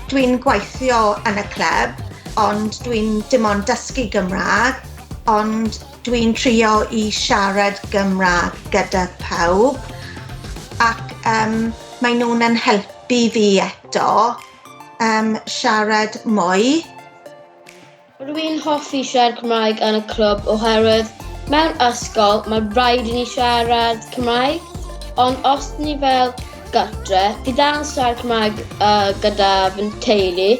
[SPEAKER 15] dwi'n gweithio yn y clwb, ond dwi'n dim ond dysgu Gymraeg, ond dwi'n trio i siarad Gymraeg gyda pawb, ac mae nhw'n yn helpu fi eto siarad mwy.
[SPEAKER 16] Dwi'n hoffi siarad Cymraeg yn y clwb oherwydd mewn ysgol mae rhaid i ni siarad Cymraeg, ond os ni fel gytre, fi dal yn siarad Cymraeg gyda fy teulu,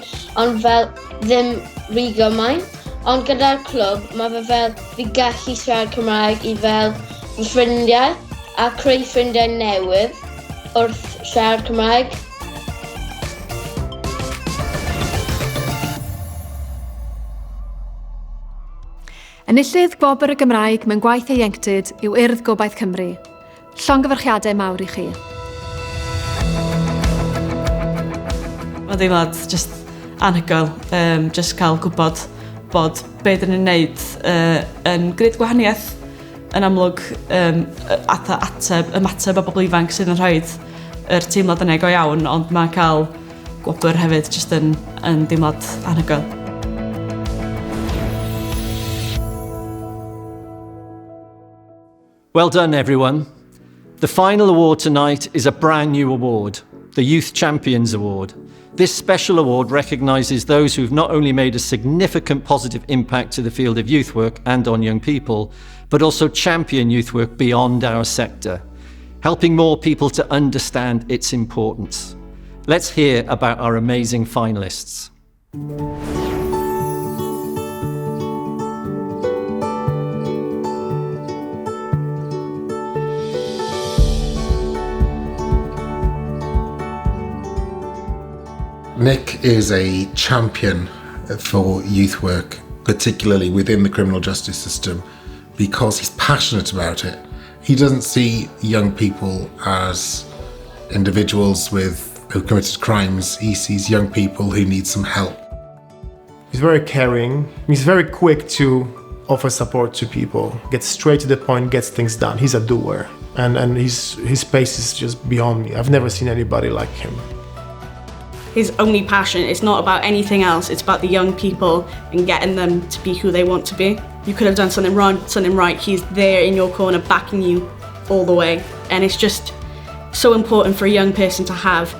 [SPEAKER 16] ond fel ddim rhy gymaint, ond gyda'r clwb mae fe fel fi gallu siarad Cymraeg i fel fy ffrindiau a creu ffrindiau newydd wrth siarad Cymraeg.
[SPEAKER 1] Enillydd Gwobrau Gymraeg mewn gwaith ieuenctid yw Urdd Gobaith Cymru. Llongyfarchiadau mawr i chi.
[SPEAKER 17] Mae deimlad just anhygoel, just cael gwybod bod beth dyn ni'n neud yn gwneud gwahaniaeth yn amlwg ymateb o bobl ifanc sydd yn rhoid yr teimlad yna go iawn, ond mae cael gwobr hefyd just yn deimlad anhygoel.
[SPEAKER 2] Well done, everyone. The final award tonight is a brand new award, the Youth Champions Award. This special award recognises those who've not only made a significant positive impact to the field of youth work and on young people, but also champion youth work beyond our sector, helping more people to understand its importance. Let's hear about our amazing finalists.
[SPEAKER 19] Nick is a champion for youth work, particularly within the criminal justice system, because he's passionate about it. He doesn't see young people as individuals who committed crimes. He sees young people who need some help.
[SPEAKER 21] He's very caring. He's very quick to offer support to people, gets straight to the point, gets things done. He's a doer, and his pace is just beyond me. I've never seen anybody like him.
[SPEAKER 20] His only passion is not about anything else, it's about the young people and getting them to be who they want to be. You could have done something wrong, something right, he's there in your corner backing you all the way. And it's just so important for a young person to have.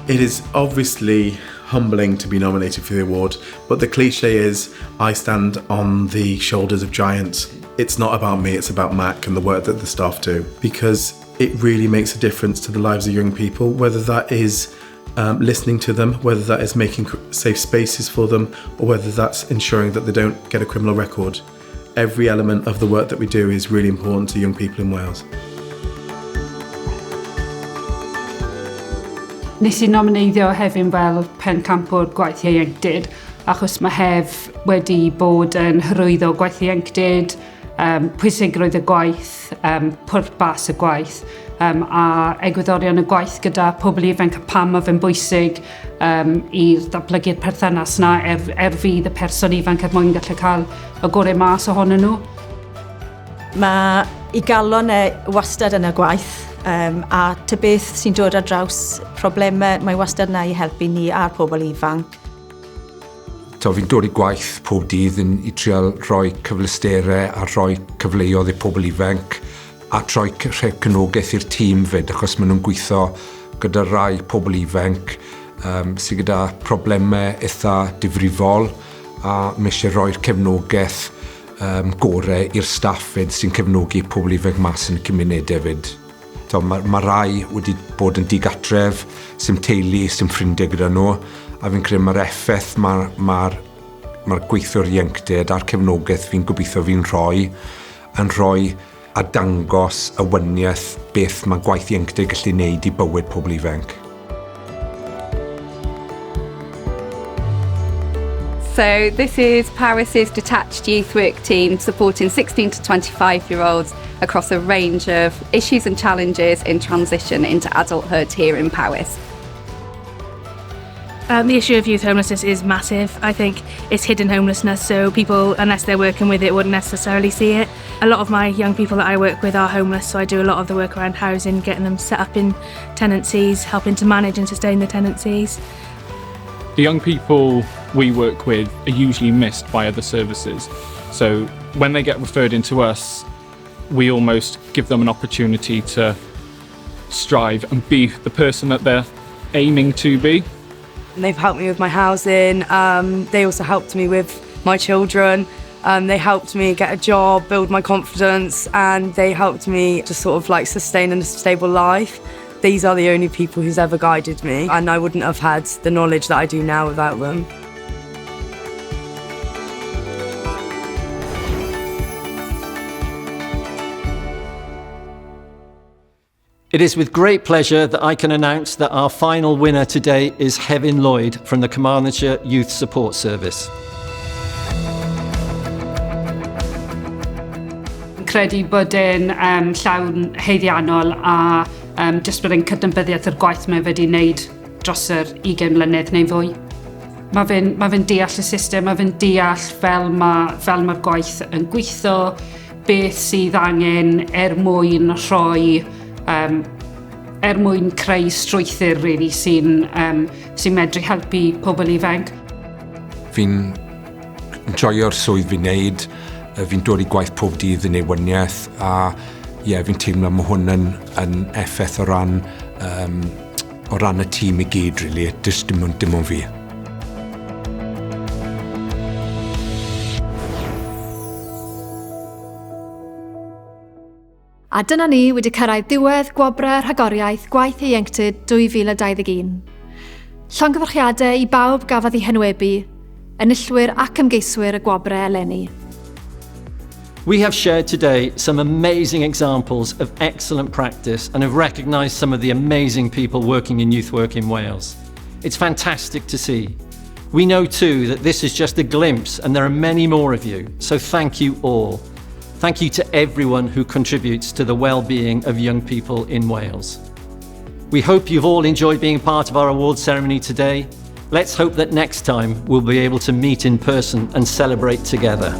[SPEAKER 26] It is obviously humbling to be nominated for the award, but the cliche is, I stand on the shoulders of giants. It's not about me, it's about Mac and the work that the staff do, because it really makes a difference to the lives of young people, whether that is listening to them, whether that is making safe spaces for them, or whether that's ensuring that they don't get a criminal record. Every element of the work that we do is really important to young people in Wales.
[SPEAKER 22] Nes i nomineiddio hefyd fel pencampwr gwaith ieuenctid, achos mae hef wedi bod yn hyrwyddo gwaith ieuenctid, pwysigrwydd y gwaith, pwrpas y gwaith, a egwyddorion y gwaith gyda pobl ifanc a pam o fe'n bwysig i'r datblygu'r perthynas yna fydd y person ifanc mwyn gallu cael y gorau mas ohonyn nhw.
[SPEAKER 29] Mae i galon wastad yn y gwaith, a ty beth sy'n dod ar draws problemau, mae wastad yna i helpu ni a'r pobl ifanc.
[SPEAKER 30] Fi'n dod i gwaith pob dydd i trial rhoi cyfleusterau a rhoi cyfleoedd i pobl ifanc a troi cefnogaeth i'r tîm fyd, achos maen nhw'n gweithio gyda rai pobl ifanc sydd gyda problemau eitha difrifol, a mae eisiau rhoi'r cefnogaeth gorau i'r staff fyd sy'n cefnogi pobl ifanc mas yn y cymunedau fyd. Mae rai wedi bod yn digatref, sy'n teulu, sy'n ffrindiau gyda nhw, a fi'n credu mae'r effaith mae'r gweithio'r ieuenctid a'r cefnogaeth fi'n gobeithio fi'n rhoi a dangos y wyniaeth beth mae gwaith ieuenctid gallu gwneud i bywyd pobl ifanc.
[SPEAKER 3] So this is Paris's detached youth work team supporting 16 to 25-year-olds across a range of issues and challenges in transition into adulthood here in Paris.
[SPEAKER 20] The issue of youth homelessness is massive. I think it's hidden homelessness, so people, unless they're working with it, wouldn't necessarily see it. A lot of my young people that I work with are homeless, so I do a lot of the work around housing, getting them set up in tenancies, helping to manage and sustain the tenancies.
[SPEAKER 5] The young people we work with are usually missed by other services. So when they get referred into us, we almost give them an opportunity to strive and be the person that they're aiming to be.
[SPEAKER 6] They've helped me with my housing, they also helped me with my children, they helped me get a job, build my confidence, and they helped me to sort of like sustain a stable life. These are the only people who's ever guided me, and I wouldn't have had the knowledge that I do now without them.
[SPEAKER 2] It is with great pleasure that I can announce that our final winner today is Hefin Lloyd from the Carmarthenshire Youth Support Service.
[SPEAKER 22] Credu bod e'n llawn heiddiannol a jyst bod e'n cydnabyddiaeth yr gwaith mae wedi wneud dros yr 20 mlynedd neu fwy. Mae fe'n deall y system, mae fe'n deall fel mae'r gwaith yn gweithio, beth sydd angen mwyn rhoi mwyn creu strwythyr really, sy'n medru helpu pobl ifanc.
[SPEAKER 30] Fi'n joio'r swydd fi'n neud, fi'n dod i gwaith pob dydd yn newyniaeth, a fi'n teimlo mae hwn yn effaith o ran y tîm i gyd, really, dim ond fi.
[SPEAKER 1] A dyna ni wedi cyrraedd diwedd Gwobrau Rhagoriaeth Gwaith Ieuenctid 2021. Llongyfarchiadau i bawb gafodd eu henwebu, enillwyr ac ymgeiswyr y Gwobrau eleni.
[SPEAKER 2] We have shared today some amazing examples of excellent practice and have recognised some of the amazing people working in youth work in Wales. It's fantastic to see. We know too that this is just a glimpse and there are many more of you, so thank you all. Thank you to everyone who contributes to the well-being of young people in Wales. We hope you've all enjoyed being part of our awards ceremony today. Let's hope that next time we'll be able to meet in person and celebrate together.